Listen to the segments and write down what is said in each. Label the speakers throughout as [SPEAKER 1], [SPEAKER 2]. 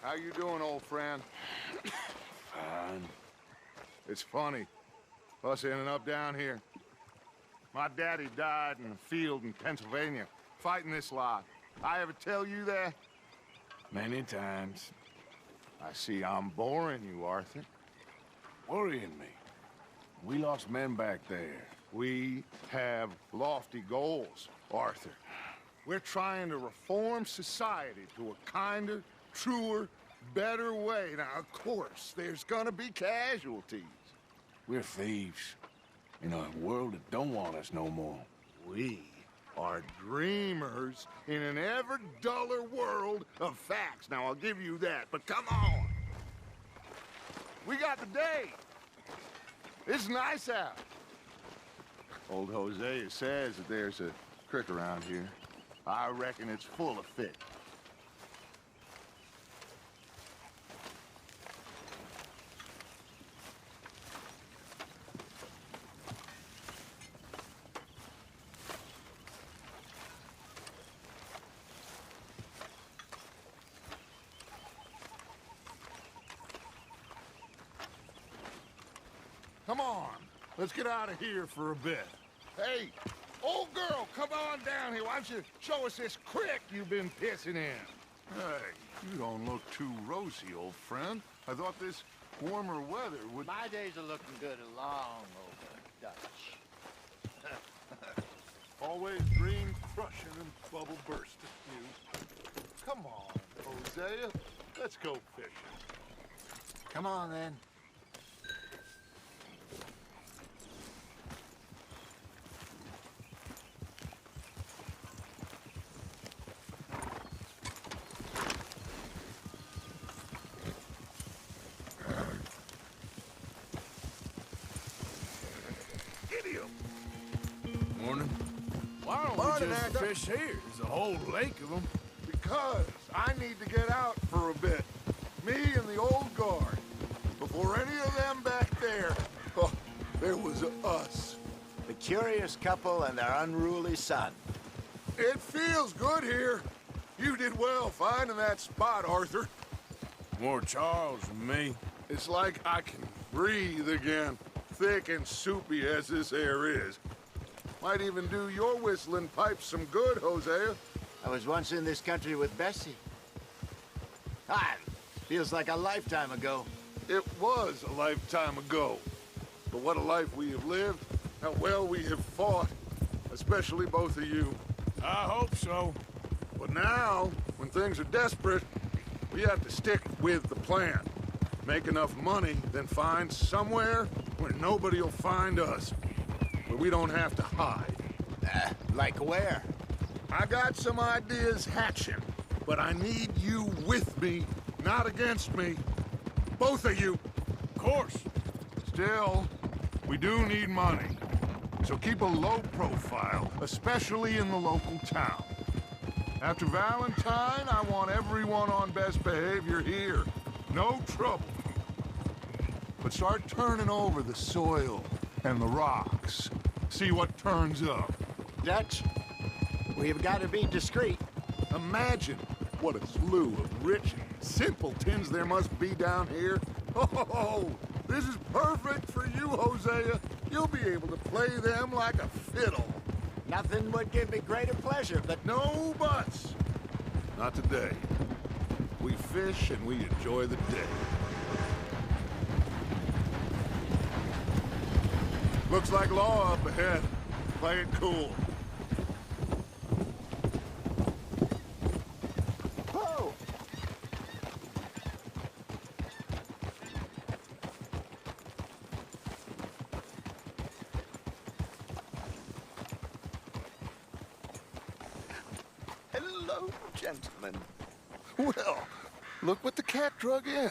[SPEAKER 1] How you doing, old friend?
[SPEAKER 2] Fine.
[SPEAKER 1] It's funny, us ending up down here. My daddy died in a field in Pennsylvania, fighting this lot. I ever tell you that?
[SPEAKER 2] Many times.
[SPEAKER 1] I see I'm boring you, Arthur.
[SPEAKER 2] Worrying me. We lost men back there.
[SPEAKER 1] We have lofty goals, Arthur. We're trying to reform society to a kinder, truer, better way. Now, of course, there's gonna be casualties.
[SPEAKER 2] We're thieves. In a world that don't want us no more.
[SPEAKER 1] We are dreamers in an ever duller world of facts. Now, I'll give you that, but come on. We got the day. It's nice out. Old Hosea says that there's a creek around here. I reckon it's full of fish. Come on, let's get out of here for a bit. Hey, old girl, come on down here. Why don't you show us this creek you've been pissing in?
[SPEAKER 3] Hey, you don't look too rosy, old friend. I thought this warmer weather would...
[SPEAKER 4] My days are looking good along over Dutch.
[SPEAKER 3] Always dream crushing and bubble bursting, you. Come on, Hosea. Let's go fishing.
[SPEAKER 4] Come on, then.
[SPEAKER 2] Morning. Why don't we just fish here? There's a whole lake of them.
[SPEAKER 1] Because I need to get out for a bit. Me and the old guard. Before any of them back there, oh, there was us.
[SPEAKER 4] The curious couple and their unruly son.
[SPEAKER 1] It feels good here. You did well finding that spot, Arthur.
[SPEAKER 2] More Charles than me.
[SPEAKER 1] It's like I can breathe again, thick and soupy as this air is. Might even do your whistling pipes some good, Hosea.
[SPEAKER 4] I was once in this country with Bessie. Ah, feels like a lifetime ago.
[SPEAKER 1] It was a lifetime ago. But what a life we have lived, how well we have fought, especially both of you.
[SPEAKER 2] I hope so.
[SPEAKER 1] But now, when things are desperate, we have to stick with the plan. Make enough money, then find somewhere where nobody will find us. Where we don't have to hide.
[SPEAKER 4] Like where?
[SPEAKER 1] I got some ideas hatching, but I need you with me, not against me. Both of you.
[SPEAKER 2] Of course.
[SPEAKER 1] Still, we do need money. So keep a low profile, especially in the local town. After Valentine, I want everyone on best behavior here. No trouble. But start turning over the soil and the rocks. See what turns up.
[SPEAKER 4] Dutch, we've got to be discreet.
[SPEAKER 1] Imagine what a slew of rich simpletons there must be down here. Oh, this is perfect for you, Hosea. You'll be able to play them like a fiddle.
[SPEAKER 4] Nothing would give me greater pleasure, but
[SPEAKER 1] No buts. Not today. We fish and we enjoy the day. Looks like law up ahead. Play it cool.
[SPEAKER 4] oh,
[SPEAKER 1] Hello, gentlemen. Well, look what the cat drug in.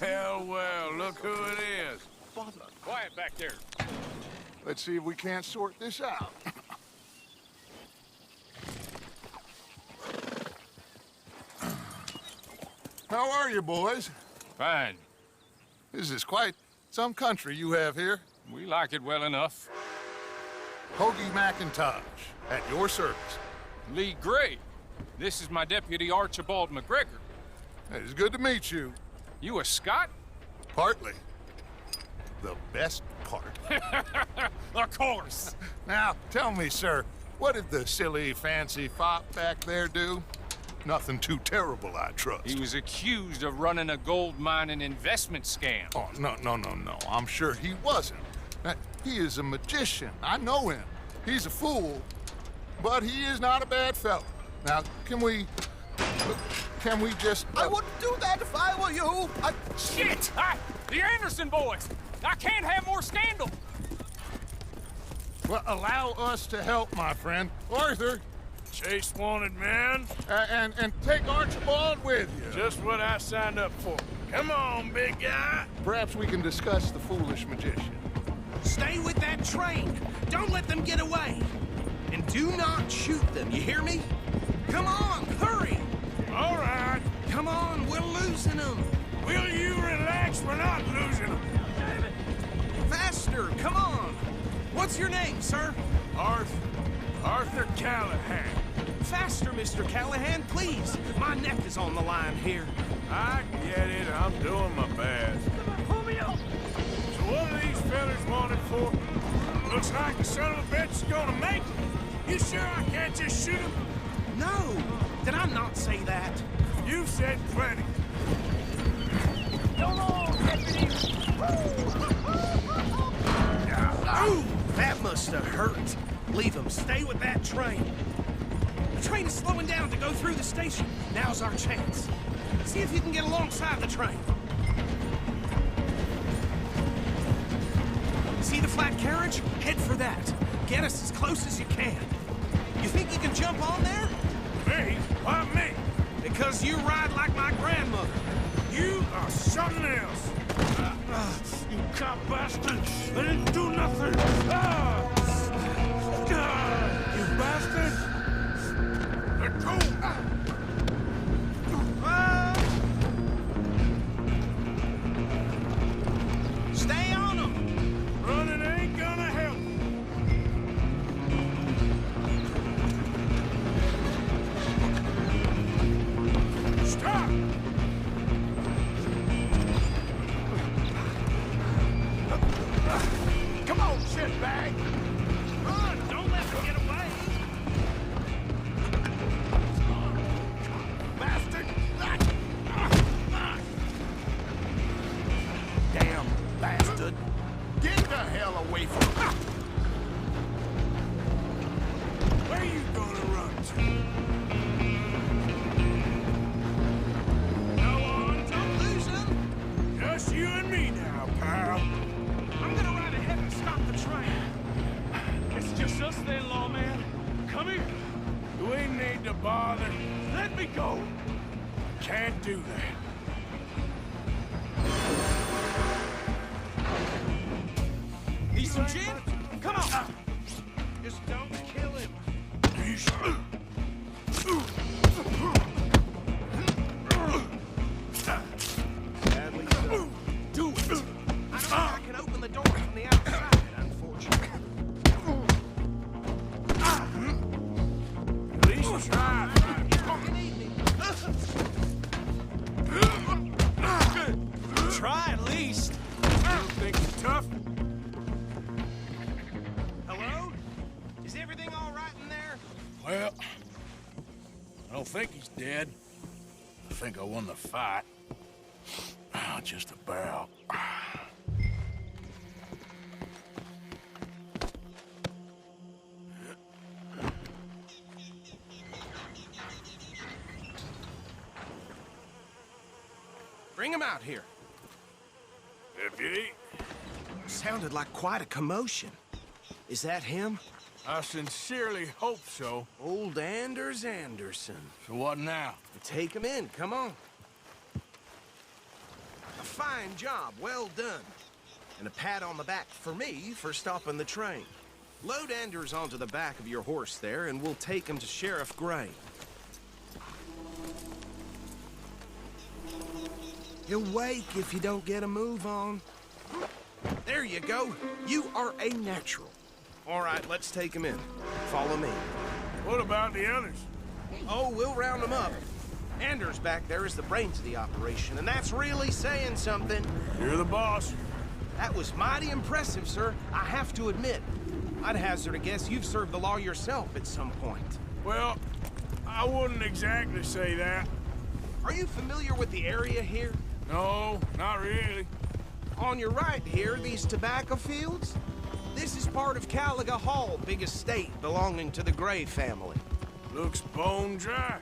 [SPEAKER 2] Well, look who it is.
[SPEAKER 5] Quiet back there.
[SPEAKER 1] Let's see if we can't sort this out. How are you, boys?
[SPEAKER 5] Fine.
[SPEAKER 1] This is quite some country you have here.
[SPEAKER 5] We like it well enough.
[SPEAKER 1] Hoagie McIntosh, at your service.
[SPEAKER 5] Lee Gray. This is my deputy, Archibald McGregor.
[SPEAKER 1] It's good to meet you.
[SPEAKER 5] You a Scot?
[SPEAKER 1] Partly. The best part.
[SPEAKER 5] Of course.
[SPEAKER 1] Now, tell me, sir, what did the silly, fancy fop back there do? Nothing too terrible, I trust.
[SPEAKER 5] He was accused of running a gold mining investment scam.
[SPEAKER 1] Oh, no. I'm sure he wasn't. He is a magician. I know him. He's a fool, but he is not a bad fellow. Now, can we just...
[SPEAKER 6] I wouldn't do that if I were you.
[SPEAKER 5] Shit! The Anderson boys! I can't have more scandal!
[SPEAKER 1] Well, allow us to help, my friend. Arthur,
[SPEAKER 2] Chase wanted man.
[SPEAKER 1] and take Archibald with you.
[SPEAKER 2] Just what I signed up for. Come on, big guy.
[SPEAKER 1] Perhaps we can discuss the foolish magician.
[SPEAKER 6] Stay with that train. Don't let them get away. And do not shoot them, you hear me? Come on, hurry!
[SPEAKER 2] All right.
[SPEAKER 6] Come on, we're losing them.
[SPEAKER 2] Will you relax? We're not losing them.
[SPEAKER 6] Faster, come on. What's your name, sir?
[SPEAKER 2] Arthur Callahan.
[SPEAKER 6] Faster, Mr. Callahan, please. My neck is on the line here.
[SPEAKER 2] I get it. I'm doing my best.
[SPEAKER 6] Pull me up.
[SPEAKER 2] So what are these fellas wanted for? Looks like the son of a bitch is gonna make it. You sure I can't just shoot him?
[SPEAKER 6] No, did I not say that?
[SPEAKER 2] You've said plenty.
[SPEAKER 6] Come on, deputy. Ooh, that must have hurt. Leave him. Stay with that train. The train is slowing down to go through the station. Now's our chance. See if you can get alongside the train. See the flat carriage? Head for that. Get us as close as you can. You think you can jump on there?
[SPEAKER 2] Me? Why me?
[SPEAKER 6] Because you ride like my grandmother.
[SPEAKER 2] You are something else. You cop bastard! I didn't do nothing! You bastard! Let go!
[SPEAKER 6] Stay on them!
[SPEAKER 2] Running ain't gonna help. Stop!
[SPEAKER 6] Come on, shitbag! Run! Don't let them get away! Bastard! Damn bastard! Get the hell away from me!
[SPEAKER 2] Where you gonna run to?
[SPEAKER 6] Go on, don't lose them!
[SPEAKER 2] Just you and me now, pal.
[SPEAKER 6] I'm gonna ride ahead and stop the train.
[SPEAKER 2] It's just us then, lawman. Come here. We need to bother. Let me go. Can't do that.
[SPEAKER 6] Need some gin? Come on! Just don't kill him. Sadly so. Do it! I don't think I can open the door from the outside, unfortunately.
[SPEAKER 2] At least try.
[SPEAKER 6] You need me. Try at least.
[SPEAKER 2] You think you're tough?
[SPEAKER 6] Hello? Is everything all right in there?
[SPEAKER 2] Well, I don't think he's dead. I think I won the fight. Just about.
[SPEAKER 6] Bring him out here.
[SPEAKER 2] Deputy,
[SPEAKER 6] Sounded like quite a commotion. Is that him?
[SPEAKER 2] I sincerely hope so.
[SPEAKER 6] Old Anders Anderson.
[SPEAKER 2] So what now?
[SPEAKER 6] Take him in, come on. A fine job, well done. And a pat on the back for me for stopping the train. Load Anders onto the back of your horse there, and we'll take him to Sheriff Gray. He'll wake if you don't get a move on. There you go. You are a natural. All right, let's take him in. Follow me.
[SPEAKER 2] What about the others?
[SPEAKER 6] Oh, we'll round them up. Anders back there is the brains of the operation, and that's really saying something.
[SPEAKER 2] You're the boss.
[SPEAKER 6] That was mighty impressive, sir. I have to admit. I'd hazard a guess you've served the law yourself at some point.
[SPEAKER 2] Well, I wouldn't exactly say that.
[SPEAKER 6] Are you familiar with the area here?
[SPEAKER 2] No, not really.
[SPEAKER 6] On your right here, these tobacco fields? This is part of Caliga Hall, big estate belonging to the Gray family.
[SPEAKER 2] Looks bone dry.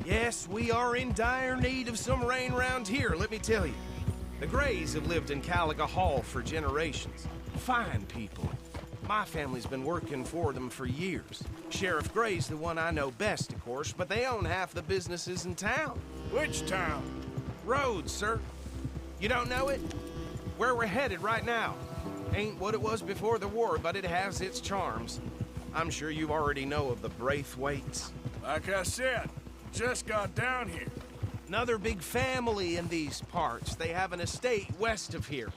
[SPEAKER 6] Yes, we are in dire need of some rain round here, let me tell you. The Grays have lived in Caliga Hall for generations. Fine people. My family's been working for them for years. Sheriff Gray's the one I know best, of course, but they own half the businesses in town.
[SPEAKER 2] Which town?
[SPEAKER 6] Rhodes, sir. You don't know it? Where we're headed right now. Ain't what it was before the war, but it has its charms. I'm sure you already know of the Braithwaites.
[SPEAKER 2] Like I said, just got down here.
[SPEAKER 6] Another big family in these parts. They have an estate west of here.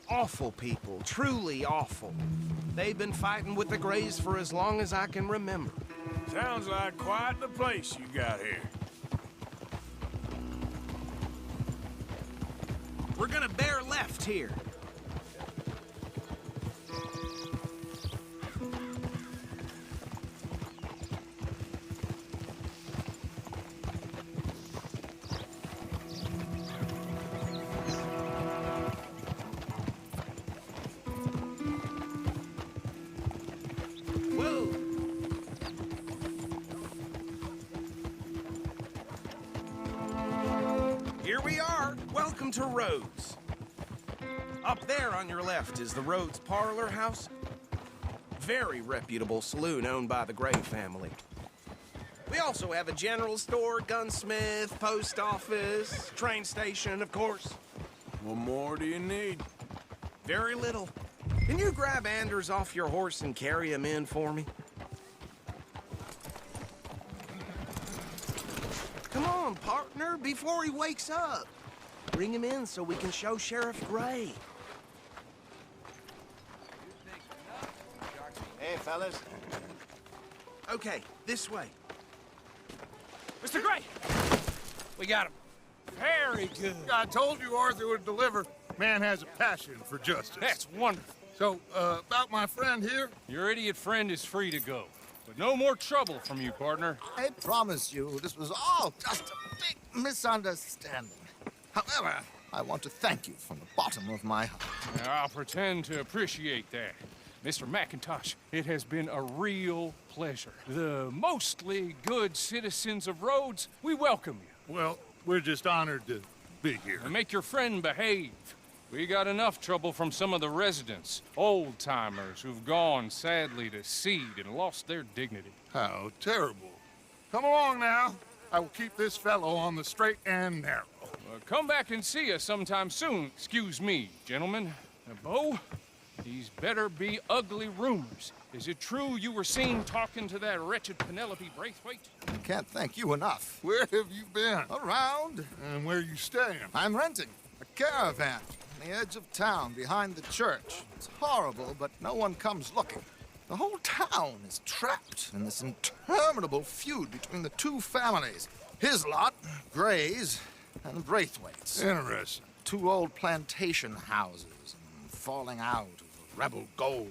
[SPEAKER 6] Awful people, truly awful. They've been fighting with the Grays for as long as I can remember.
[SPEAKER 2] Sounds like quite the place you got here.
[SPEAKER 6] We're gonna bear left here. Here we are. Welcome to Rhodes. Up there on your left is the Rhodes Parlor House. Very reputable saloon owned by the Gray family. We also have a general store, gunsmith, post office, train station, of course.
[SPEAKER 2] What more do you need?
[SPEAKER 6] Very little. Can you grab Anders off your horse and carry him in for me? Come on, partner, before he wakes up. Bring him in so we can show Sheriff Gray.
[SPEAKER 4] Hey, fellas.
[SPEAKER 6] Okay, this way.
[SPEAKER 5] Mr. Gray! We got him. Very good.
[SPEAKER 1] I told you Arthur would deliver. Man has a passion for justice.
[SPEAKER 5] That's wonderful.
[SPEAKER 1] So, about my friend here?
[SPEAKER 5] Your idiot friend is free to go. But no more trouble from you, partner.
[SPEAKER 4] I promise you, this was all just a big misunderstanding. However, I want to thank you from the bottom of my heart.
[SPEAKER 5] Now, I'll pretend to appreciate that. Mr. McIntosh, it has been a real pleasure. The mostly good citizens of Rhodes, we welcome you.
[SPEAKER 1] Well, we're just honored to be here.
[SPEAKER 5] And make your friend behave. We got enough trouble from some of the residents, old-timers who've gone, sadly, to seed and lost their dignity.
[SPEAKER 1] How terrible. Come along now. I will keep this fellow on the straight and narrow.
[SPEAKER 5] Come back and see us sometime soon. Excuse me, gentlemen. Bo, these better be ugly rumors. Is it true you were seen talking to that wretched Penelope Braithwaite?
[SPEAKER 4] I can't thank you enough.
[SPEAKER 1] Where have you been?
[SPEAKER 4] Around,
[SPEAKER 1] And where you staying?
[SPEAKER 4] I'm renting a caravan on the edge of town behind the church. It's horrible, but no one comes looking. The whole town is trapped in this interminable feud between the two families. His lot, Gray's, and the Braithwaites.
[SPEAKER 1] Interesting.
[SPEAKER 4] Two old plantation houses, and falling out of rebel gold,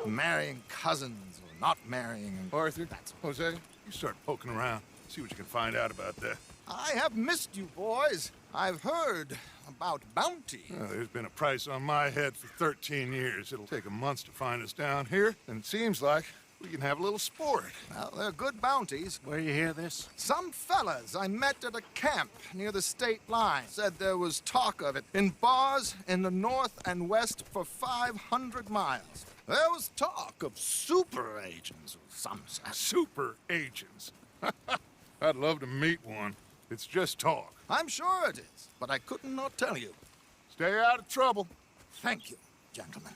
[SPEAKER 4] and marrying cousins or not marrying. And
[SPEAKER 1] Arthur, Jose, you start poking around. See what you can find out about that.
[SPEAKER 4] I have missed you, boys. I've heard about bounty.
[SPEAKER 1] There's been a price on my head for 13 years. It'll take a month to find us down here, and it seems like we can have a little sport.
[SPEAKER 4] Well, they're good bounties.
[SPEAKER 1] Where you hear this?
[SPEAKER 4] Some fellas I met at a camp near the state line said there was talk of it in bars in the north and west for 500 miles. There was talk of super agents of some sort.
[SPEAKER 1] Super agents. I'd love to meet one. It's just talk.
[SPEAKER 4] I'm sure it is, but I couldn't not tell you.
[SPEAKER 1] Stay out of trouble.
[SPEAKER 4] Thank you, gentlemen.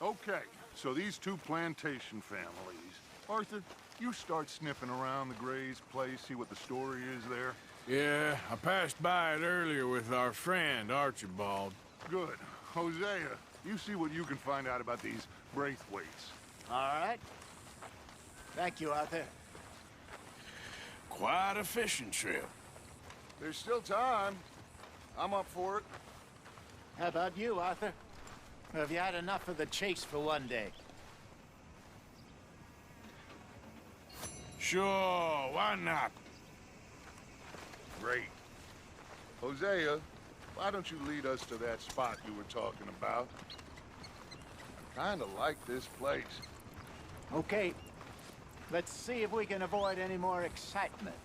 [SPEAKER 1] Okay, so these two plantation families. Arthur, you start sniffing around the Gray's place, see what the story is there.
[SPEAKER 2] Yeah, I passed by it earlier with our friend, Archibald.
[SPEAKER 1] Good. Hosea, You see what you can find out about these Braithwaites.
[SPEAKER 7] All right. Thank you, Arthur.
[SPEAKER 2] Quite a fishing trip.
[SPEAKER 1] There's still time. I'm up for it.
[SPEAKER 7] How about you, Arthur? Or have you had enough of the chase for one day?
[SPEAKER 2] Sure, why not?
[SPEAKER 1] Great. Hosea, why don't you lead us to that spot you were talking about? I kinda like this place.
[SPEAKER 7] Okay. Let's see if we can avoid any more excitement.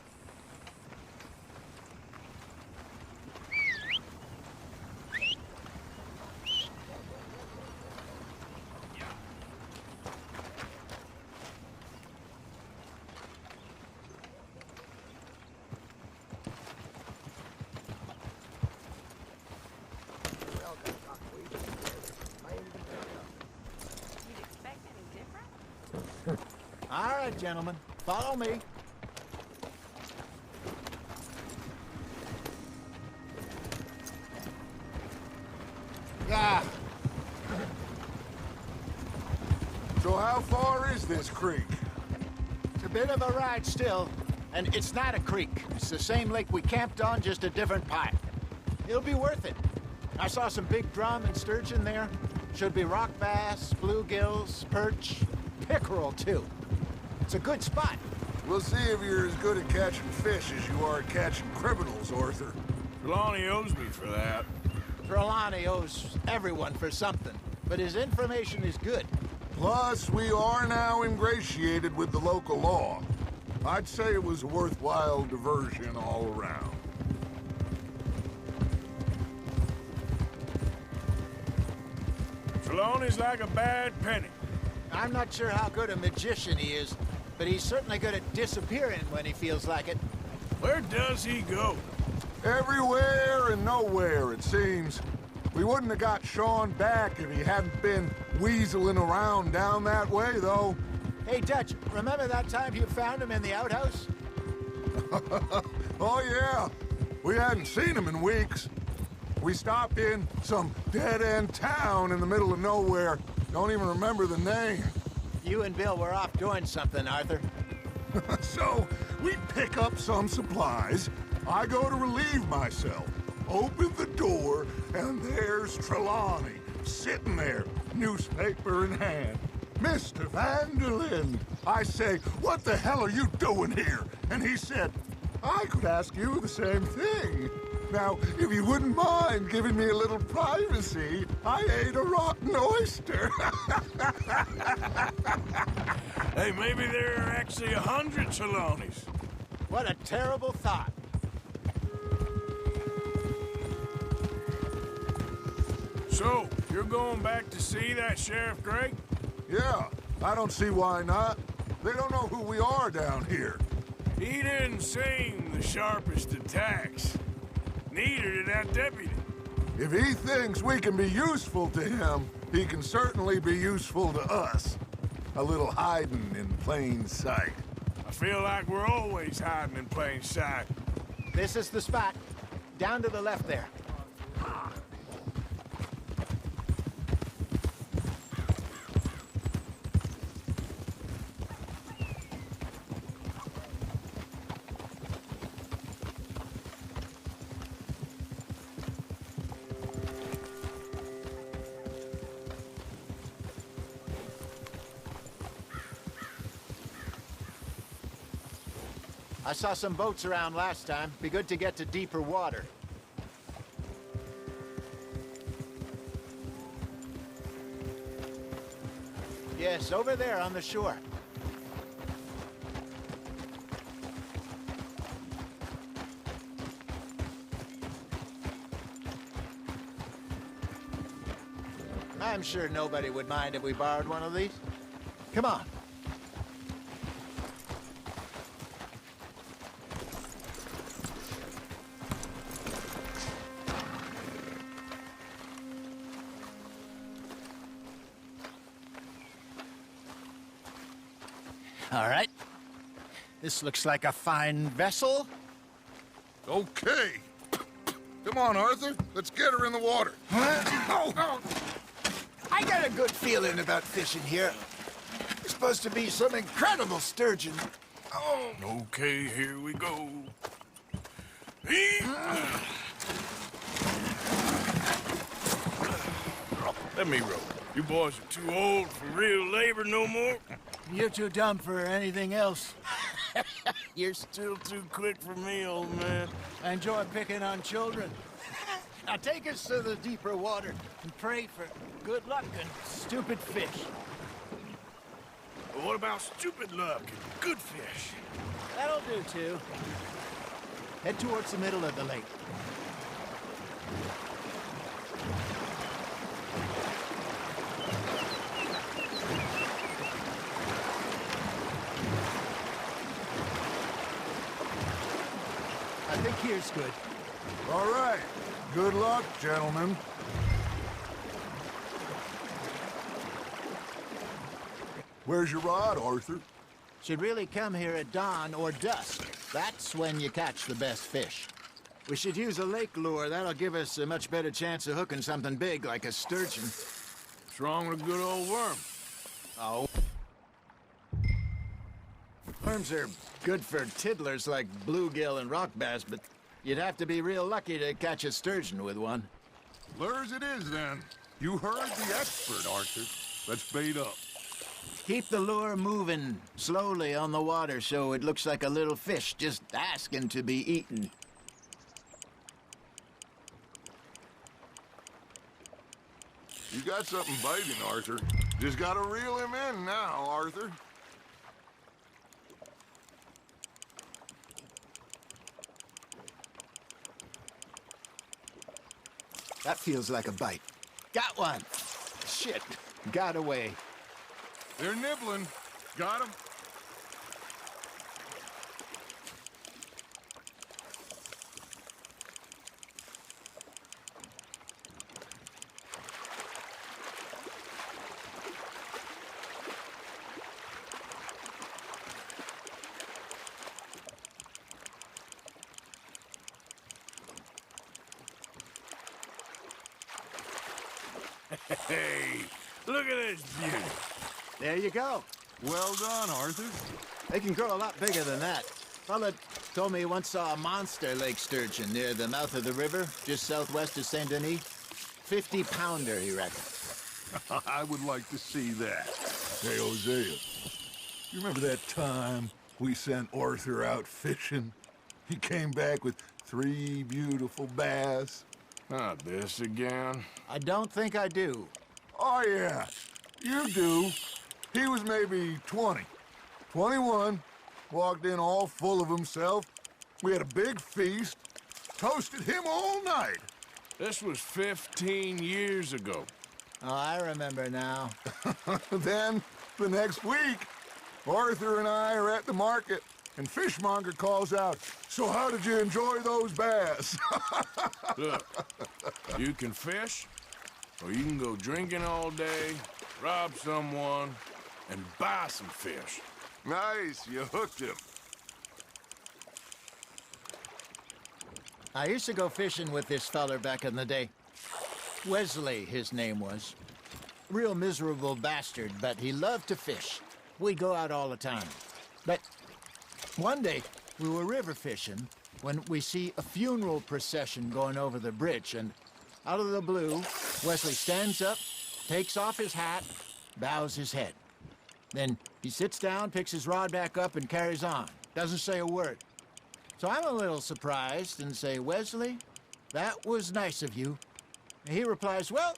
[SPEAKER 7] All right, gentlemen, follow me.
[SPEAKER 1] Ah. So how far is this creek?
[SPEAKER 7] It's a bit of a ride still, and it's not a creek. It's the same lake we camped on, just a different pipe. It'll be worth it. I saw some big drum and sturgeon there. Should be rock bass, bluegills, perch, pickerel, too. It's a good spot.
[SPEAKER 1] We'll see if you're as good at catching fish as you are at catching criminals, Arthur.
[SPEAKER 2] Trelawney owes me for that.
[SPEAKER 7] Trelawney owes everyone for something, but his information is good.
[SPEAKER 1] Plus, we are now ingratiated with the local law. I'd say it was a worthwhile diversion all around.
[SPEAKER 2] Trelawney's like a bad penny.
[SPEAKER 7] I'm not sure how good a magician he is, but he's certainly good at disappearing when he feels like it.
[SPEAKER 2] Where does he go?
[SPEAKER 1] Everywhere and nowhere, it seems. We wouldn't have got Sean back if he hadn't been weaseling around down that way, though.
[SPEAKER 7] Hey, Dutch, remember that time you found him in the outhouse?
[SPEAKER 1] Oh, yeah. We hadn't seen him in weeks. We stopped in some dead-end town in the middle of nowhere. Don't even remember the name.
[SPEAKER 7] You and Bill were off doing something, Arthur.
[SPEAKER 1] So, we pick up some supplies. I go to relieve myself. Open the door, and there's Trelawney, sitting there, newspaper in hand. Mr. Vanderlyn. I say, what the hell are you doing here? And he said, I could ask you the same thing. Now, if you wouldn't mind giving me a little privacy, I ate a rotten oyster.
[SPEAKER 2] Hey, maybe there are actually 100 Trelawneys.
[SPEAKER 7] What a terrible thought.
[SPEAKER 2] So, you're going back to see that Sheriff Gregg?
[SPEAKER 1] Yeah, I don't see why not. They don't know who we are down here.
[SPEAKER 2] He didn't seem the sharpest attacks. Neither did that deputy.
[SPEAKER 1] If he thinks we can be useful to him, he can certainly be useful to us. A little hiding in plain sight.
[SPEAKER 2] I feel like we're always hiding in plain sight.
[SPEAKER 7] This is the spot. Down to the left there. I saw some boats around last time. Be good to get to deeper water. Yes, over there on the shore. I'm sure nobody would mind if we borrowed one of these. Come on. All right. This looks like a fine vessel.
[SPEAKER 1] Okay. Come on, Arthur. Let's get her in the water. Oh.
[SPEAKER 4] I got a good feeling about fishing here. There's supposed to be some incredible sturgeon. Oh.
[SPEAKER 2] Okay, here we go. Let me row. You boys are too old for real labor no more.
[SPEAKER 7] You're too dumb for anything else.
[SPEAKER 2] You're still too quick for me, old man.
[SPEAKER 7] I enjoy picking on children. Now take us to the deeper water and pray for good luck and stupid fish.
[SPEAKER 2] But what about stupid luck and good fish?
[SPEAKER 7] That'll do, too. Head towards the middle of the lake. I think here's good.
[SPEAKER 1] All right. Good luck, gentlemen. Where's your rod, Arthur?
[SPEAKER 7] Should really come here at dawn or dusk. That's when you catch the best fish. We should use a lake lure. That'll give us a much better chance of hooking something big like a sturgeon.
[SPEAKER 2] What's wrong with a good old worm?
[SPEAKER 7] Oh. Worms are good for tiddlers like bluegill and rock bass, but you'd have to be real lucky to catch a sturgeon with one.
[SPEAKER 1] Lures it is, then. You heard the expert, Arthur. Let's bait up.
[SPEAKER 7] Keep the lure moving slowly on the water so it looks like a little fish just asking to be eaten.
[SPEAKER 1] You got something biting, Arthur. Just gotta reel him in now, Arthur.
[SPEAKER 7] That feels like a bite. Got one! Shit, got away.
[SPEAKER 1] They're nibbling. Got him.
[SPEAKER 2] Hey, look at this beauty.
[SPEAKER 7] There you go.
[SPEAKER 1] Well done, Arthur.
[SPEAKER 7] They can grow a lot bigger than that. Fella told me he once saw a monster lake sturgeon near the mouth of the river, just southwest of Saint Denis. 50-pounder, he reckoned.
[SPEAKER 1] I would like to see that. Hey, Hosea, you remember that time we sent Arthur out fishing? He came back with 3 beautiful bass.
[SPEAKER 2] Not this again.
[SPEAKER 7] I don't think I do.
[SPEAKER 1] Oh, yeah, you do. He was maybe 20, 21, walked in all full of himself. We had a big feast, toasted him all night.
[SPEAKER 2] This was 15 years ago.
[SPEAKER 7] Oh, I remember now.
[SPEAKER 1] Then, the next week, Arthur and I are at the market, and Fishmonger calls out, "So how did you enjoy those bass?"
[SPEAKER 2] Look, you can fish, or you can go drinking all day, rob someone, and buy some fish.
[SPEAKER 1] Nice, you hooked him.
[SPEAKER 7] I used to go fishing with this feller back in the day. Wesley, his name was. Real miserable bastard, but he loved to fish. We'd go out all the time. But one day, we were river fishing when we see a funeral procession going over the bridge, and out of the blue, Wesley stands up, takes off his hat, bows his head. Then he sits down, picks his rod back up, and carries on. Doesn't say a word. So I'm a little surprised and say, "Wesley, that was nice of you." And he replies, "Well,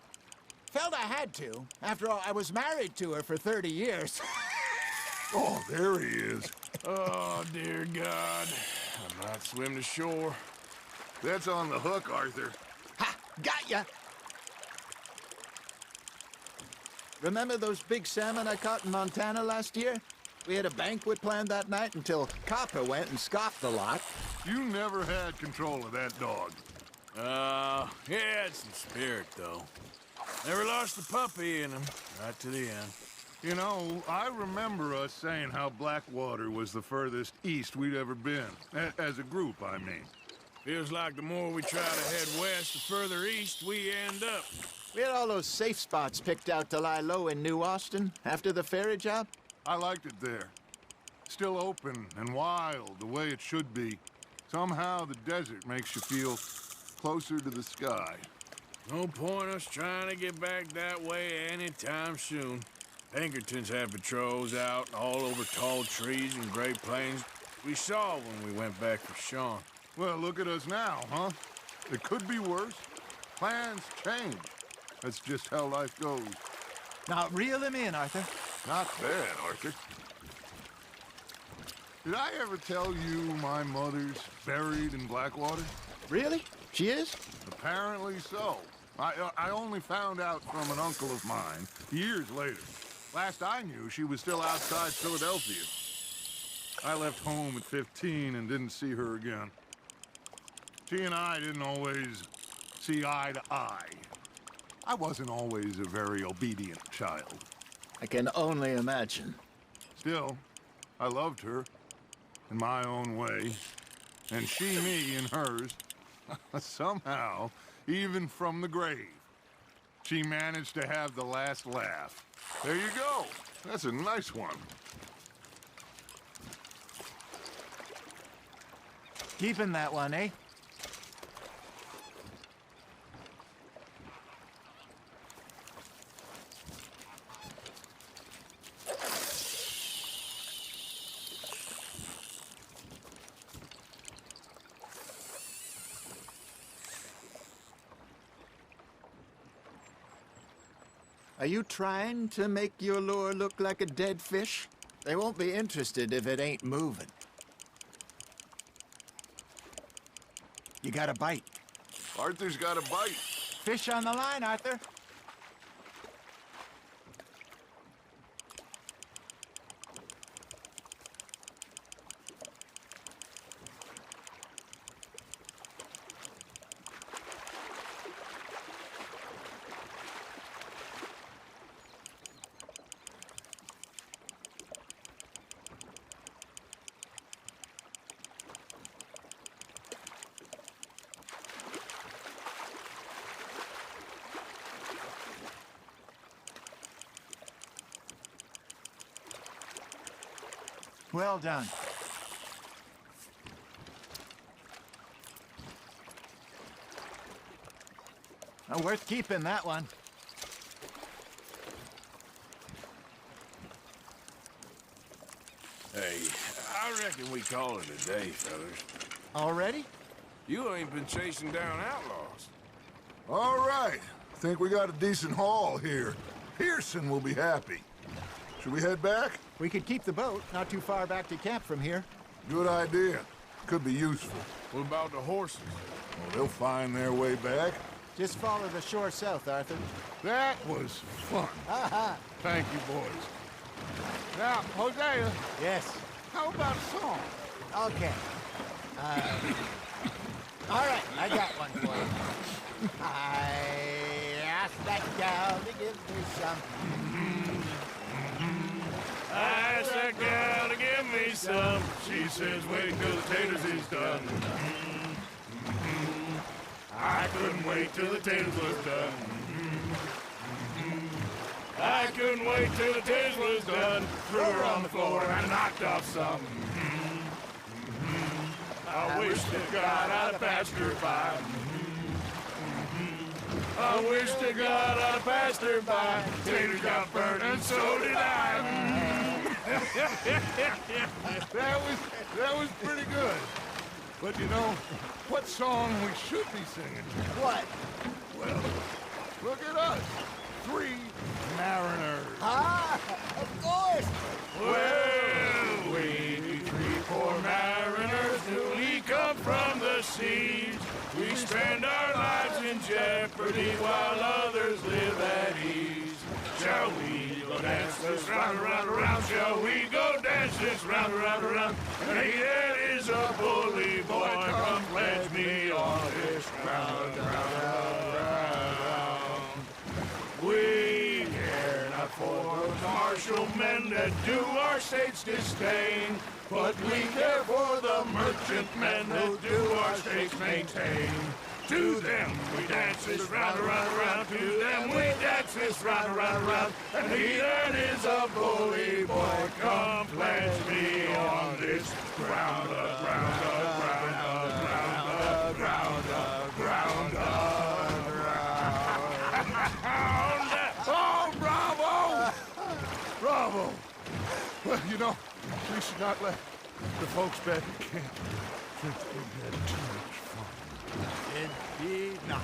[SPEAKER 7] felt I had to. After all, I was married to her for 30 years.
[SPEAKER 1] Oh, there he is.
[SPEAKER 2] Oh, dear God. I might swim to shore.
[SPEAKER 1] That's on the hook, Arthur.
[SPEAKER 7] Ha! Got ya! Remember those big salmon I caught in Montana last year? We had a banquet planned that night until Copper went and scoffed the lot.
[SPEAKER 1] You never had control of that dog.
[SPEAKER 2] He had some spirit, though. Never lost the puppy in him, right to the end.
[SPEAKER 1] You know, I remember us saying how Blackwater was the furthest east we'd ever been. As a group, I mean.
[SPEAKER 2] Feels like the more we try to head west, the further east we end up.
[SPEAKER 7] We had all those safe spots picked out to lie low in New Austin after the ferry job.
[SPEAKER 1] I liked it there. Still open and wild, the way it should be. Somehow the desert makes you feel closer to the sky.
[SPEAKER 2] No point us trying to get back that way anytime soon. Pinkertons had patrols out all over tall trees and Great Plains. We saw when we went back for Sean.
[SPEAKER 1] Well, look at us now, huh? It could be worse. Plans change. That's just how life goes.
[SPEAKER 7] Now reel him in, Arthur.
[SPEAKER 1] Not bad, Arthur. Did I ever tell you my mother's buried in Blackwater?
[SPEAKER 7] Really? She is?
[SPEAKER 1] Apparently so. I only found out from an uncle of mine years later. Last I knew, she was still outside Philadelphia. I left home at 15 and didn't see her again. She and I didn't always see eye to eye. I wasn't always a very obedient child.
[SPEAKER 7] I can only imagine.
[SPEAKER 1] Still, I loved her in my own way, and she me in hers. Somehow, even from the grave, she managed to have the last laugh. There you go. That's a nice one.
[SPEAKER 7] Keeping that one, eh? Are you trying to make your lure look like a dead fish? They won't be interested if it ain't moving. You got a bite.
[SPEAKER 1] Arthur's got a bite.
[SPEAKER 7] Fish on the line, Arthur. Well done. Worth keeping, that one.
[SPEAKER 2] Hey, I reckon we call it a day, fellas.
[SPEAKER 7] Already?
[SPEAKER 2] You ain't been chasing down outlaws.
[SPEAKER 1] All right. Think we got a decent haul here. Pearson will be happy. Should we head back?
[SPEAKER 7] We could keep the boat not too far back to camp from here.
[SPEAKER 1] Good idea. Could be useful.
[SPEAKER 2] What about the horses?
[SPEAKER 1] Well, they'll find their way back.
[SPEAKER 7] Just follow the shore south, Arthur.
[SPEAKER 1] That was fun. Thank you, boys. Now, Hosea,
[SPEAKER 7] Yes.
[SPEAKER 1] how about a song?
[SPEAKER 7] Okay. All right, I got one for you. I asked that gal to give me some.
[SPEAKER 2] I asked that gal to give me some. She says, wait till the taters is done. I couldn't wait till the taters was done. I couldn't wait till the taters was done. Threw her on the floor and knocked off some. I wish to God I'd have passed her by. I wish to God I'd have passed her by. Taters got burnt and so did I.
[SPEAKER 1] That was pretty good. But you know, what song we should be singing?
[SPEAKER 7] What?
[SPEAKER 1] Well, look at us. 3 mariners.
[SPEAKER 7] Ah, of course.
[SPEAKER 2] Well, we 3 poor mariners newly come from the seas. We spend our lives in jeopardy while others live at ease. Shall we go dance this round, around, around? Shall we go dance this round, around, around? Hey, that is a bully boy. Come pledge me on this round, round, round. We care not for those martial men that do our state's disdain. but we care for the merchantmen who do our stakes maintain. To them we dance this round, around, around. To them we dance this round, around, around. And he that is a bully boy, come pledge me on this ground, ground, ground, ground, ground, ground, ground.
[SPEAKER 1] Oh, bravo! Bravo! Well, you know, we should not let the folks back at camp think that we had too much fun.
[SPEAKER 7] Indeed not.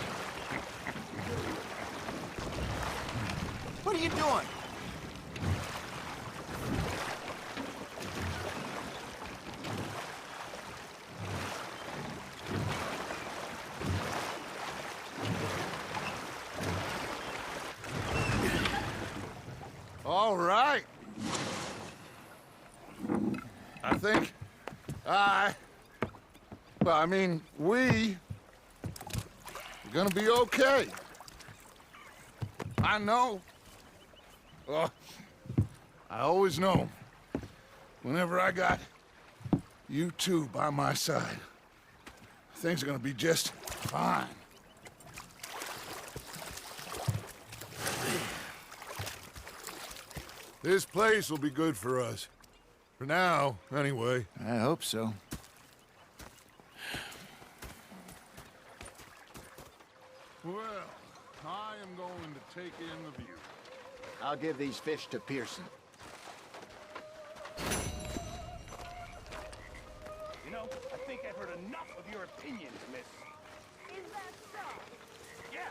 [SPEAKER 7] What are you doing?
[SPEAKER 1] All right. I think we're gonna be okay. I know. Well, I always know. Whenever I got you two by my side, things are gonna be just fine. This place will be good for us. For now, anyway.
[SPEAKER 7] I hope so.
[SPEAKER 1] Well, I am going to take in the view.
[SPEAKER 7] I'll give these fish to Pearson.
[SPEAKER 6] You know, I think I've heard enough of your opinions, miss.
[SPEAKER 8] Is that so?
[SPEAKER 6] Yeah.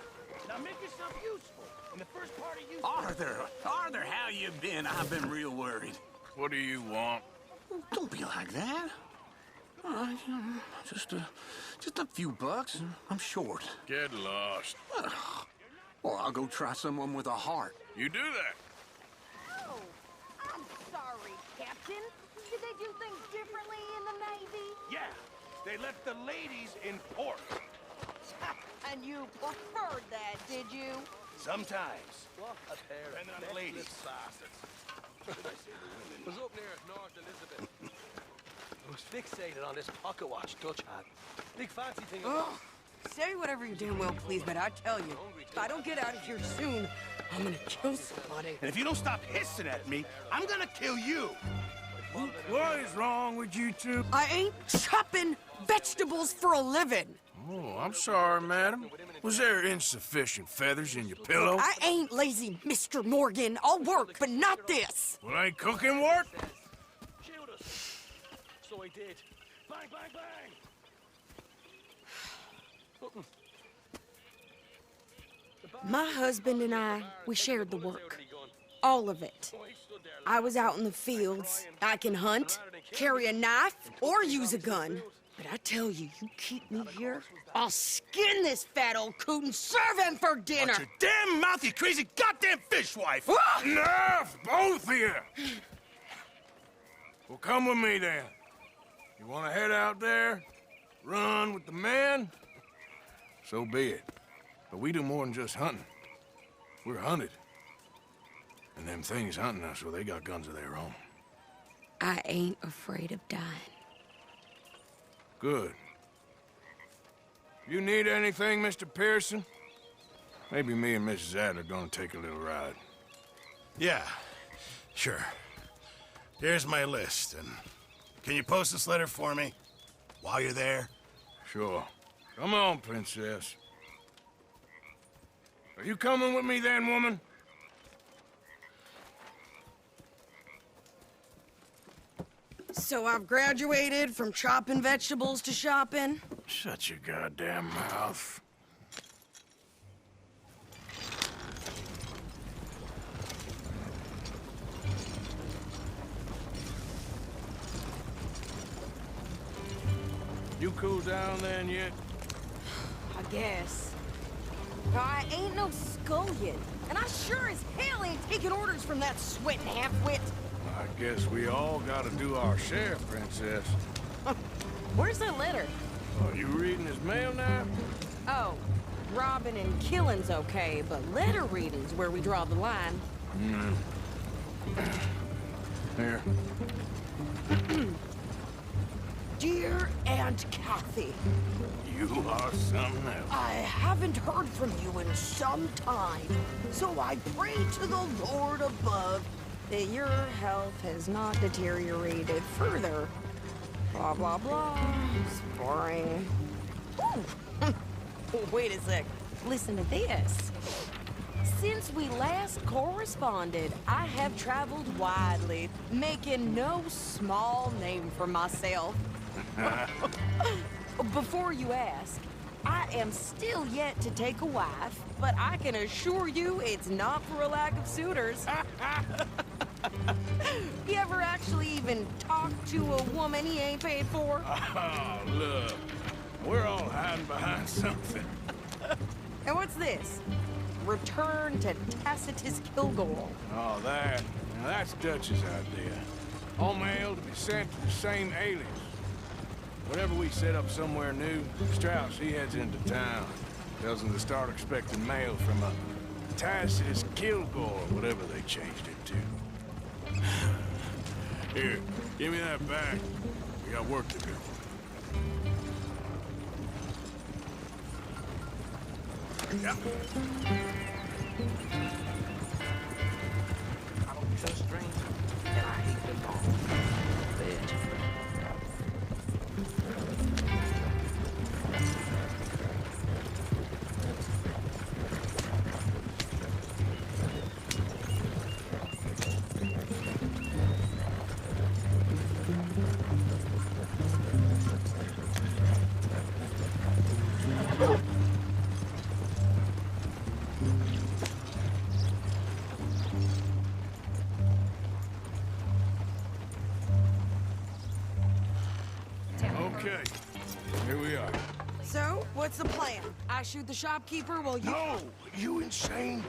[SPEAKER 6] Now make yourself useful. In the first part of you...
[SPEAKER 9] Arthur, how you been? I've been real worried.
[SPEAKER 2] What do you want?
[SPEAKER 9] Don't be like that. All right, just a few bucks. I'm short.
[SPEAKER 2] Get lost.
[SPEAKER 9] Or I'll go try someone with a heart.
[SPEAKER 2] You do that.
[SPEAKER 8] Oh, I'm sorry, Captain. Did they do things differently in the Navy?
[SPEAKER 6] Yeah. They left the ladies in port.
[SPEAKER 8] And you preferred that, did you?
[SPEAKER 6] Sometimes. Depending on the ladies.
[SPEAKER 10] Was up near North Elizabeth. I was fixated on this pocket watch Dutch had. Big fancy thing.
[SPEAKER 11] Say whatever you damn well please, but I tell you, if I don't get out of here soon, I'm gonna kill somebody.
[SPEAKER 6] And if you don't stop hissing at me, I'm gonna kill you.
[SPEAKER 2] What is wrong with you two?
[SPEAKER 11] I ain't chopping vegetables for a living.
[SPEAKER 2] Oh, I'm sorry, madam. Was there insufficient feathers in your pillow?
[SPEAKER 11] I ain't lazy, Mr. Morgan. I'll work, but not this.
[SPEAKER 2] Well, ain't cooking work?
[SPEAKER 10] Shoot us. So I did. Bang, bang, bang.
[SPEAKER 11] My husband and I, we shared the work. All of it. I was out in the fields. I can hunt, carry a knife, or use a gun. But I tell you, you keep me here, I'll skin this fat old coot and serve him for dinner.
[SPEAKER 6] Watch your damn mouth, you crazy goddamn fishwife!
[SPEAKER 2] Enough, both of you! Well, come with me then. You want to head out there, run with the men? So be it. But we do more than just hunting. We're hunted. And them things hunting us, well, they got guns of their own.
[SPEAKER 11] I ain't afraid of dying.
[SPEAKER 2] Good. You need anything, Mr. Pearson? Maybe me and Mrs. Adler are gonna take a little ride.
[SPEAKER 6] Yeah, sure. Here's my list, and can you post this letter for me while you're there?
[SPEAKER 2] Sure. Come on, princess. Are you coming with me then, woman?
[SPEAKER 11] So I've graduated from chopping vegetables to shopping?
[SPEAKER 2] Shut your goddamn mouth. You cool down then yet?
[SPEAKER 11] I guess. I ain't no scullion, and I sure as hell ain't taking orders from that sweating half-wit.
[SPEAKER 2] I guess we all gotta do our share, princess.
[SPEAKER 11] Where's that letter?
[SPEAKER 2] Are you reading his mail now?
[SPEAKER 11] Oh, robbing and killing's okay, but letter reading's where we draw the line.
[SPEAKER 2] Here.
[SPEAKER 11] Dear Aunt Kathy,
[SPEAKER 9] You are something else.
[SPEAKER 11] I haven't heard from you in some time, so I pray to the Lord above that your health has not deteriorated further. Blah, blah, blah. It's boring. Ooh. Wait a sec. Listen to this. Since we last corresponded, I have traveled widely, making no small name for myself. Before you ask, I am still yet to take a wife, but I can assure you it's not for a lack of suitors. You ever actually even talk to a woman he ain't paid for?
[SPEAKER 2] Oh, look. We're all hiding behind something.
[SPEAKER 11] And what's this? Return to Tacitus Kilgore.
[SPEAKER 2] Oh, that. Now, that's Dutch's idea. All mail to be sent to the same alias. Whenever we set up somewhere new, Strauss, he heads into town. Tells them to start expecting mail from a Tacitus Kilgore, whatever they changed it to. Here, give me that back. We got work to do. Yeah.
[SPEAKER 9] I don't trust strangers, and I hate them all. Bitch.
[SPEAKER 2] Okay, here we are.
[SPEAKER 11] So, what's the plan? I shoot the shopkeeper while you...
[SPEAKER 2] No, you insane?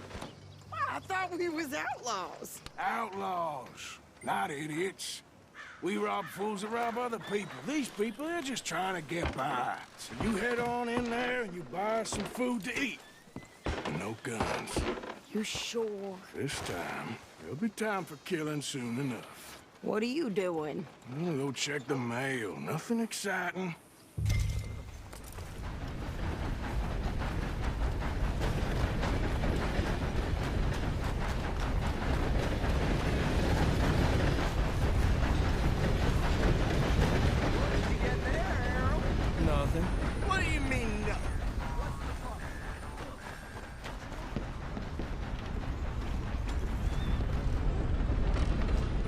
[SPEAKER 11] I thought we was outlaws.
[SPEAKER 2] Outlaws, not idiots. We rob fools that rob other people. These people, they're just trying to get by. So you head on in there and you buy us some food to eat. No guns.
[SPEAKER 11] You sure?
[SPEAKER 2] This time, there'll be time for killing soon enough.
[SPEAKER 11] What are you doing?
[SPEAKER 2] I'm gonna go check the mail. Nothing exciting.
[SPEAKER 5] Nothing.
[SPEAKER 6] What do you mean, no?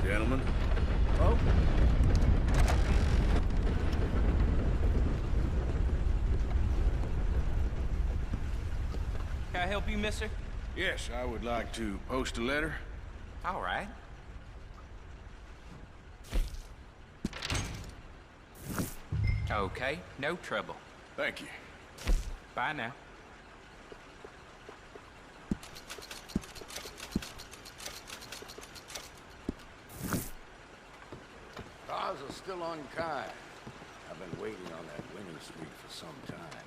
[SPEAKER 2] Gentlemen.
[SPEAKER 5] Oh?
[SPEAKER 12] Can I help you, mister?
[SPEAKER 2] Yes, I would like to post a letter.
[SPEAKER 12] All right. Okay, no trouble.
[SPEAKER 2] Thank you.
[SPEAKER 12] Bye now.
[SPEAKER 9] Stars are still unkind. I've been waiting on that winning streak for some time.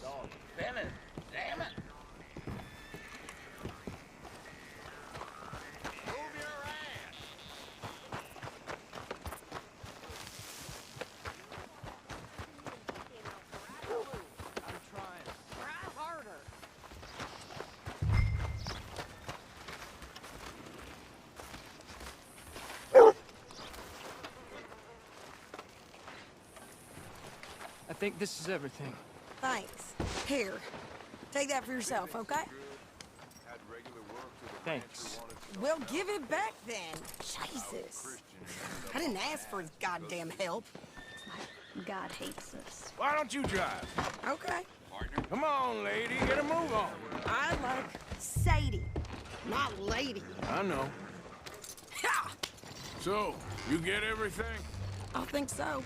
[SPEAKER 9] Well, Bennett, damn it! Move your ass!
[SPEAKER 11] I'm trying. Try harder.
[SPEAKER 5] I think this is everything.
[SPEAKER 11] Thanks. Here. Take that for yourself, okay?
[SPEAKER 5] Thanks.
[SPEAKER 11] Well, give it back then. Jesus. I didn't ask for his goddamn help.
[SPEAKER 8] God hates us.
[SPEAKER 2] Why don't you drive?
[SPEAKER 11] Okay.
[SPEAKER 2] Come on, lady, get a move on.
[SPEAKER 11] I like Sadie, not lady.
[SPEAKER 2] I know.
[SPEAKER 11] Ha!
[SPEAKER 2] So, you get everything?
[SPEAKER 11] I think so.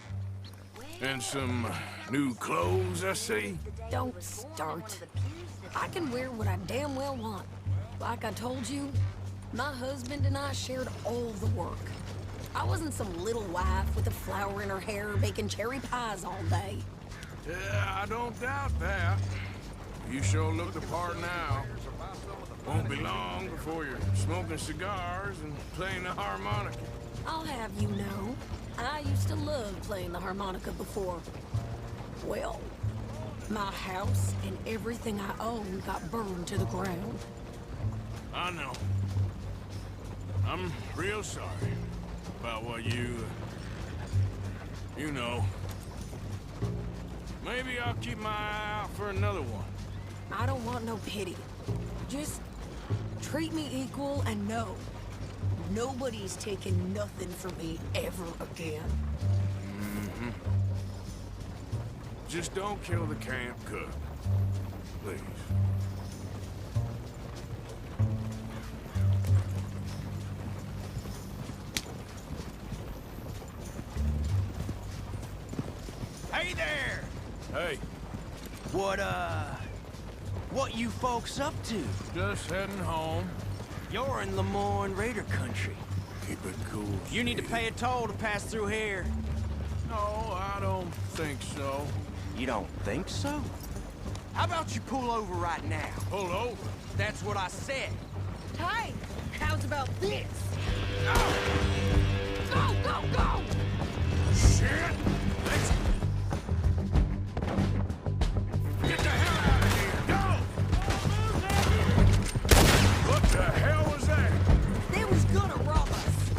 [SPEAKER 2] And some new clothes, I see?
[SPEAKER 11] Don't start. I can wear what I damn well want. Like I told you, my husband and I shared all the work. I wasn't some little wife with a flower in her hair baking cherry pies all day.
[SPEAKER 2] Yeah, I don't doubt that. You sure look the part now. Won't be long before you're smoking cigars and playing the harmonica.
[SPEAKER 11] I'll have you know, I used to love playing the harmonica before. Well, my house and everything I own got burned to the ground.
[SPEAKER 2] I know. I'm real sorry about what you know. Maybe I'll keep my eye out for another one.
[SPEAKER 11] I don't want no pity. Just treat me equal and know nobody's taking nothing from me ever again.
[SPEAKER 2] Mm-hmm. Just don't kill the camp cook, please.
[SPEAKER 6] Hey there!
[SPEAKER 2] Hey,
[SPEAKER 6] What you folks up to?
[SPEAKER 2] just heading home.
[SPEAKER 6] You're in Lemoyne Raider country.
[SPEAKER 2] Keep it cool.
[SPEAKER 6] You need to pay a toll to pass through here.
[SPEAKER 2] No, I don't think so.
[SPEAKER 6] You don't think so? How about you pull over right now?
[SPEAKER 2] Pull over.
[SPEAKER 6] That's what I said.
[SPEAKER 11] Hey, how's about this?
[SPEAKER 2] Ow.
[SPEAKER 11] Go, go, go!
[SPEAKER 2] Shit! Let's... Get the hell out of here! Go! What the hell was that?
[SPEAKER 11] They was gonna rob us.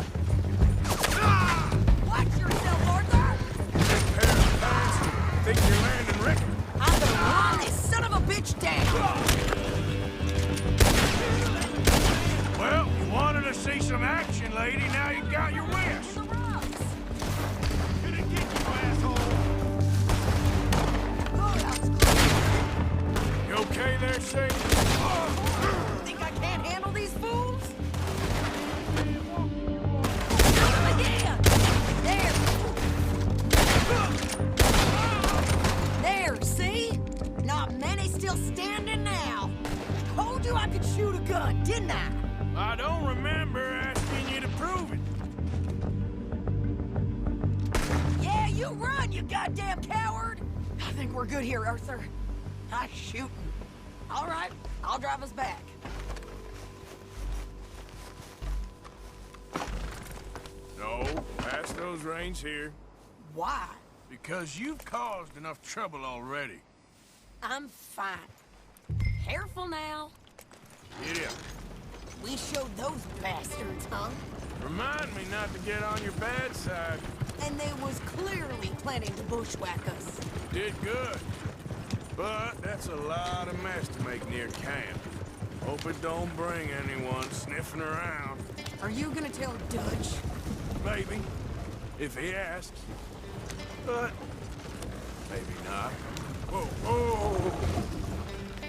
[SPEAKER 2] Ah!
[SPEAKER 11] Watch yourself, Arthur!
[SPEAKER 2] Big pair of pants. Think you're landing Rick?
[SPEAKER 11] I'm gonna run this son of a bitch down!
[SPEAKER 2] Well, you wanted to see some action, lady. Now you got your wish.
[SPEAKER 11] The rocks!
[SPEAKER 2] Gonna get you, asshole.
[SPEAKER 11] Oh, that was close.
[SPEAKER 2] You okay there, Sadie?
[SPEAKER 11] Think I can't handle these fools? Shoot them again! There, see? Not many still standing now. Told you I could shoot a gun, didn't I?
[SPEAKER 2] I don't remember asking you to prove it.
[SPEAKER 11] Yeah, you run, you goddamn coward! I think we're good here, Arthur. I'm shooting. All right, I'll drive us back.
[SPEAKER 2] No, pass those reins here.
[SPEAKER 11] Why?
[SPEAKER 2] Because you've caused enough trouble already.
[SPEAKER 11] I'm fine. Careful now.
[SPEAKER 2] Get up.
[SPEAKER 11] We showed those bastards, huh?
[SPEAKER 2] Remind me not to get on your bad side.
[SPEAKER 11] And they was clearly planning to bushwhack us.
[SPEAKER 2] Did good. But that's a lot of mess to make near camp. Hope it don't bring anyone sniffing around.
[SPEAKER 11] Are you gonna tell Dutch?
[SPEAKER 2] Maybe, if he asks. But maybe not. Whoa, whoa!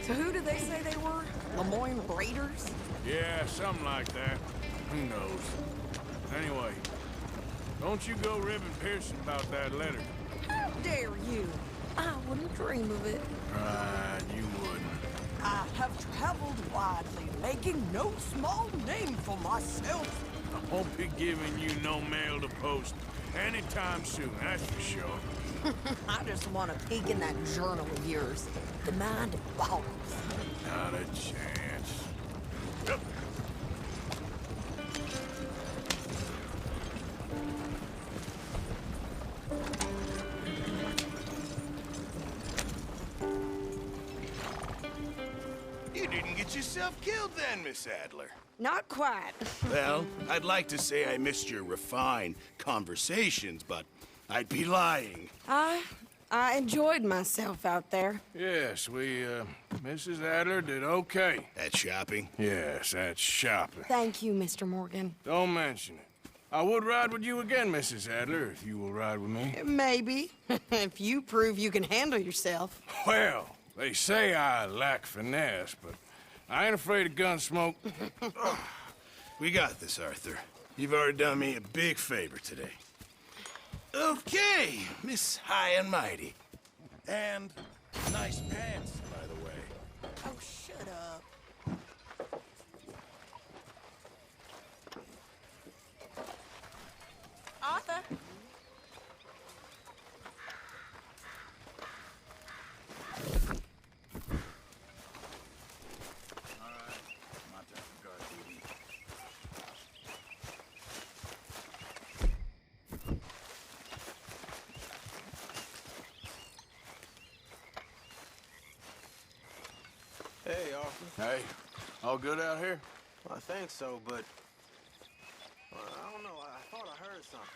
[SPEAKER 11] So who did they say they were? Lemoyne Raiders?
[SPEAKER 2] Yeah, something like that. Who knows? Anyway, don't you go ribbing Pearson about that letter.
[SPEAKER 11] How dare you? I wouldn't dream of it.
[SPEAKER 2] Right, you wouldn't.
[SPEAKER 11] I have traveled widely, making no small name for myself.
[SPEAKER 2] I won't be giving you no mail to post anytime soon, that's for sure.
[SPEAKER 11] I just want to peek in that journal of yours. The mind boggles.
[SPEAKER 2] Not a chance. Yep.
[SPEAKER 13] You didn't get yourself killed then, Miss Adler.
[SPEAKER 11] Not quite.
[SPEAKER 13] Well, I'd like to say I missed your refined conversations, but I'd be lying.
[SPEAKER 11] I enjoyed myself out there.
[SPEAKER 2] Yes, Mrs. Adler did okay.
[SPEAKER 13] At shopping?
[SPEAKER 2] Yes, that's shopping.
[SPEAKER 11] Thank you, Mr. Morgan.
[SPEAKER 2] Don't mention it. I would ride with you again, Mrs. Adler, if you will ride with me.
[SPEAKER 11] Maybe. If you prove you can handle yourself.
[SPEAKER 2] Well, they say I lack finesse, but I ain't afraid of gun smoke.
[SPEAKER 13] We got this, Arthur. You've already done me a big favor today. Okay, Miss High and Mighty. And nice pants, by the way.
[SPEAKER 11] Oh, shut up. Arthur?
[SPEAKER 13] Hey, all good out here?
[SPEAKER 6] Well, I think so, but... Well, I don't know. I thought I heard something.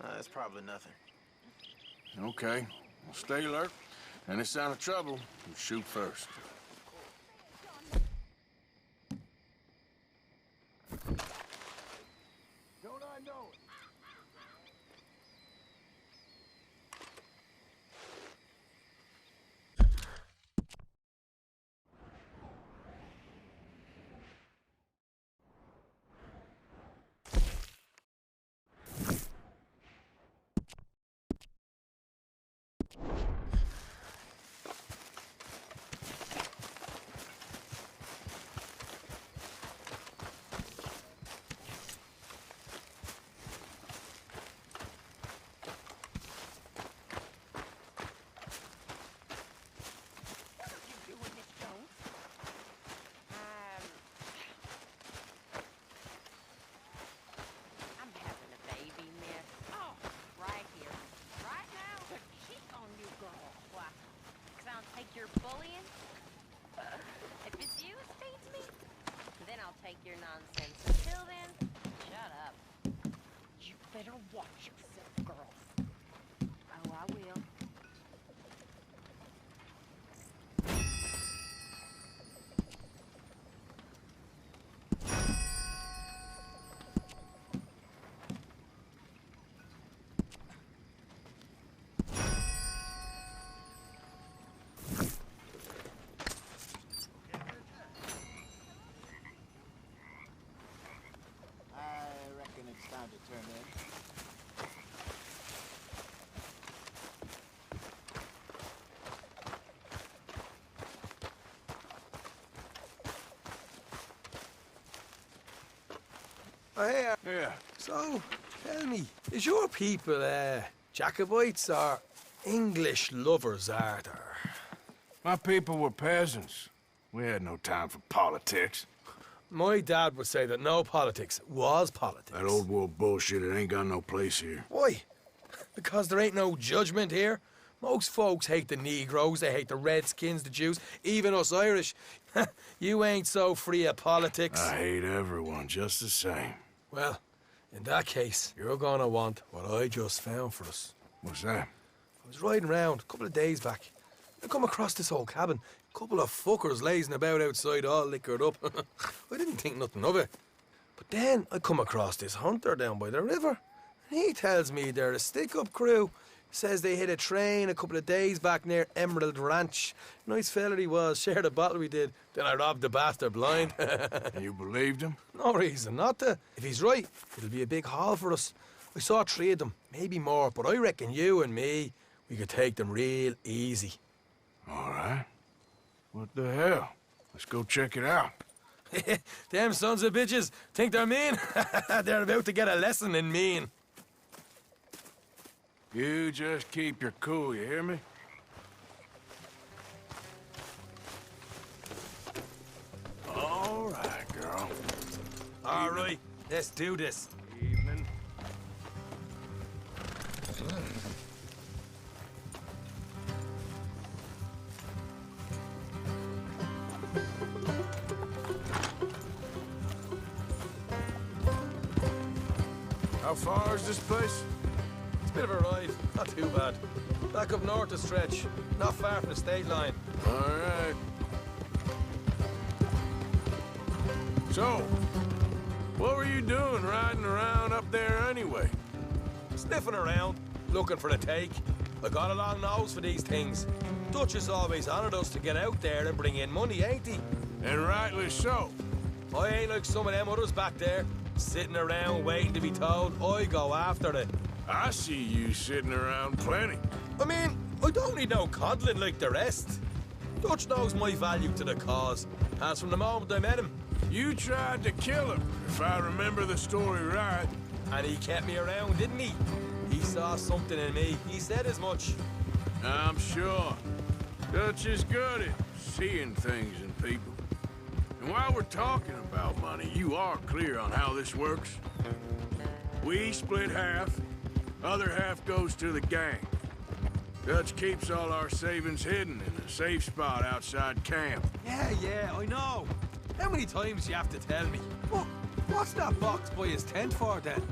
[SPEAKER 6] That's probably nothing.
[SPEAKER 13] Okay. Well, stay alert. Any sign of trouble, you shoot first.
[SPEAKER 3] Don't I know it?
[SPEAKER 8] You're bullying? If it's you that feeds me, then I'll take your nonsense. Until then, shut up. You better watch yourself, girl. Oh, I will.
[SPEAKER 7] It's time to turn in.
[SPEAKER 10] Oh, hey,
[SPEAKER 13] Yeah.
[SPEAKER 10] so, tell me, is your people, Jacobites or English lovers, Arthur?
[SPEAKER 13] My people were peasants. We had no time for politics.
[SPEAKER 10] My dad would say that no politics was politics.
[SPEAKER 13] That old world bullshit, it ain't got no place here.
[SPEAKER 10] Why? Because there ain't no judgment here? Most folks hate the Negroes, they hate the Redskins, the Jews, even us Irish. You ain't so free of politics.
[SPEAKER 13] I hate everyone just the same.
[SPEAKER 10] Well, in that case, you're gonna want what I just found for us.
[SPEAKER 13] What's that?
[SPEAKER 10] I was riding around a couple of days back. I come across this old cabin. A couple of fuckers lazing about outside all liquored up. I didn't think nothing of it. But then I come across this hunter down by the river. And he tells me they're a stick-up crew. Says they hit a train a couple of days back near Emerald Ranch. Nice fella he was, shared a bottle we did. Then I robbed the bastard blind.
[SPEAKER 13] And you believed him?
[SPEAKER 10] No reason not to. If he's right, it'll be a big haul for us. I saw 3 of them, maybe more, but I reckon you and me, we could take them real easy.
[SPEAKER 13] All right. What the hell? Let's go check it out.
[SPEAKER 10] Them sons of bitches think they're mean. They're about to get a lesson in mean.
[SPEAKER 13] You just keep your cool, you hear me? All right, girl.
[SPEAKER 10] All right, let's do this.
[SPEAKER 13] Evening. How far is this place?
[SPEAKER 10] It's a bit of a ride, not too bad. Back up north a stretch, not far from the state line.
[SPEAKER 13] All right. So, what were you doing riding around up there anyway?
[SPEAKER 10] Sniffing around, looking for the take. I got a long nose for these things. Dutch has always honoured us to get out there and bring in money, ain't he?
[SPEAKER 13] And rightly so.
[SPEAKER 10] I ain't like some of them others back there, sitting around waiting to be told. I go after it.
[SPEAKER 13] I see you sitting around plenty.
[SPEAKER 10] I mean, I don't need no coddling like the rest. Dutch knows my value to the cause, as from the moment I met him.
[SPEAKER 13] You tried to kill him, if I remember the story right.
[SPEAKER 10] And he kept me around, didn't he? He saw something in me. He said as much.
[SPEAKER 13] I'm sure. Dutch is good at seeing things in people. And while we're talking about money, you are clear on how this works? We split half, other half goes to the gang.
[SPEAKER 2] Dutch keeps all our savings hidden in a safe spot outside camp.
[SPEAKER 10] Yeah, I know. How many times you have to tell me? What's that box by his tent for, then?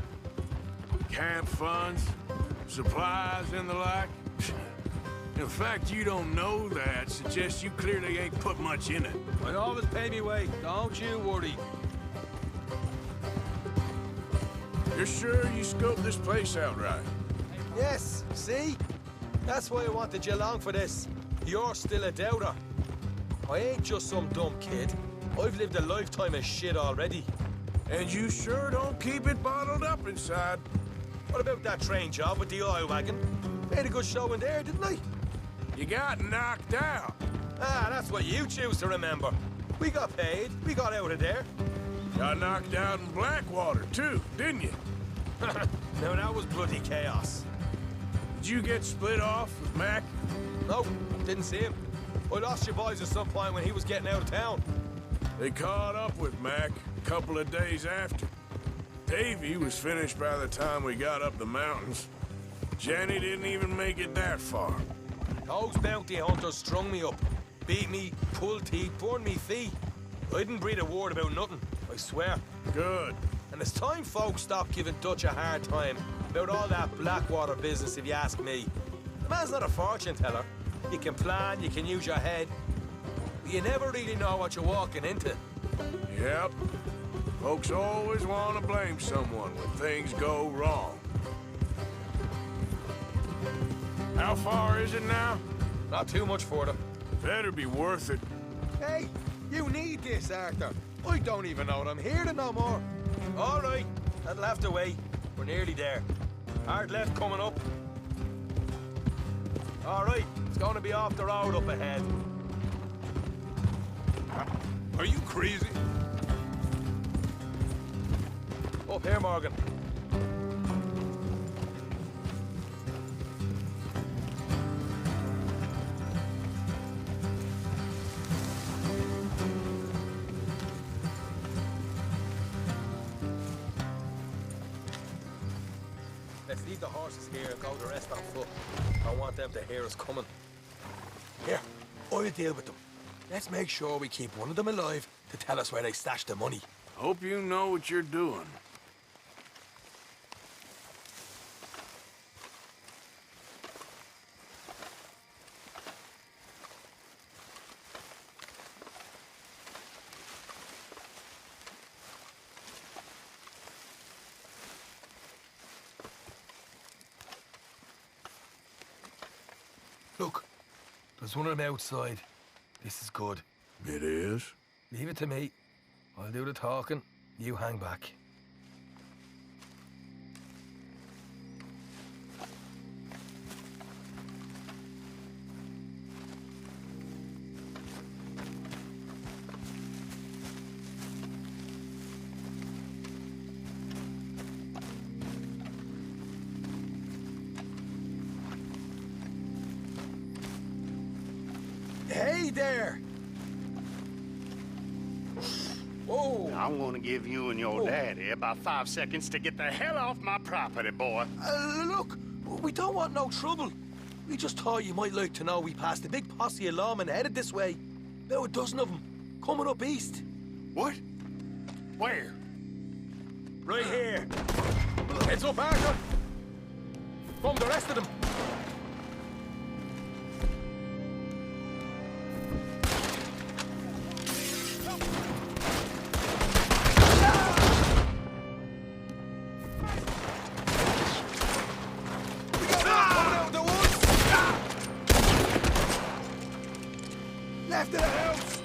[SPEAKER 2] Camp funds, supplies, and the like. The fact you don't know that suggests you clearly ain't put much in it.
[SPEAKER 10] I always pay me way, don't you worry.
[SPEAKER 2] You're sure you scoped this place out right?
[SPEAKER 10] Yes, see? That's why I wanted you along for this. You're still a doubter. I ain't just some dumb kid. I've lived a lifetime of shit already.
[SPEAKER 2] And you sure don't keep it bottled up inside.
[SPEAKER 10] What about that train job with the oil wagon? Made a good show in there, didn't I?
[SPEAKER 2] You got knocked out.
[SPEAKER 10] Ah, that's what you choose to remember. We got paid. We got out of there.
[SPEAKER 2] Got knocked out in Blackwater, too, didn't you?
[SPEAKER 10] Now, that was bloody chaos.
[SPEAKER 2] Did you get split off with Mac?
[SPEAKER 10] No, didn't see him. I lost your boys at some point when he was getting out of town.
[SPEAKER 2] They caught up with Mac a couple of days after. Davy was finished by the time we got up the mountains. Jenny didn't even make it that far.
[SPEAKER 10] Those bounty hunters strung me up, beat me, pulled teeth, burned me feet. I didn't breathe a word about nothing, I swear.
[SPEAKER 2] Good.
[SPEAKER 10] And it's time folks stopped giving Dutch a hard time about all that Blackwater business, if you ask me. The man's not a fortune teller. You can plan, you can use your head, but you never really know what you're walking into.
[SPEAKER 2] Yep. Folks always want to blame someone when things go wrong. How far is it now?
[SPEAKER 10] Not too much further.
[SPEAKER 2] Better be worth it.
[SPEAKER 10] Hey, you need this, Arthur. I don't even know I'm here to no more. All right, that'll have to wait. We're nearly there. Hard left coming up. All right, it's going to be off the road up ahead.
[SPEAKER 2] Are you crazy?
[SPEAKER 10] Up here, Morgan. Let's leave the horses here and go the rest on foot. I want them to hear us coming. Here, I'll deal with them. Let's make sure we keep one of them alive to tell us where they stashed the money.
[SPEAKER 2] Hope you know what you're doing.
[SPEAKER 10] Look, there's one of them outside. This is good.
[SPEAKER 2] It is?
[SPEAKER 10] Leave it to me. I'll do the talking. You hang back. Hey there! Whoa!
[SPEAKER 14] I'm gonna give you and your daddy about 5 seconds to get the hell off my property, boy.
[SPEAKER 10] Look, we don't want no trouble. We just thought you might like to know we passed a big posse of lawmen headed this way. About a dozen of them, coming up east.
[SPEAKER 14] What? Where?
[SPEAKER 10] Right here. Heads up, Arthur. From the rest of them. Left of the house!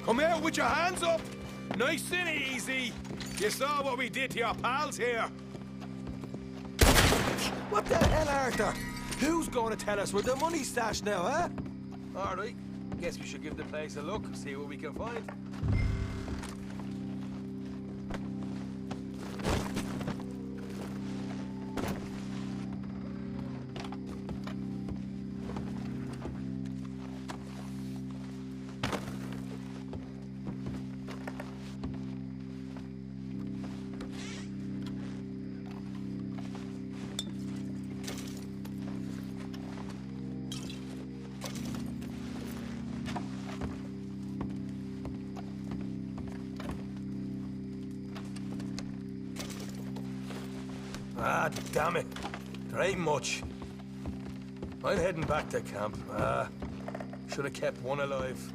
[SPEAKER 10] Come out with your hands up! Nice and easy! You saw what we did to your pals here! What the hell, Arthur? Who's going to tell us where the money's stashed now, huh? All right, guess we should give the place a look, see what we can find. Ah, damn it. There ain't much. I'm heading back to camp. Should have kept one alive.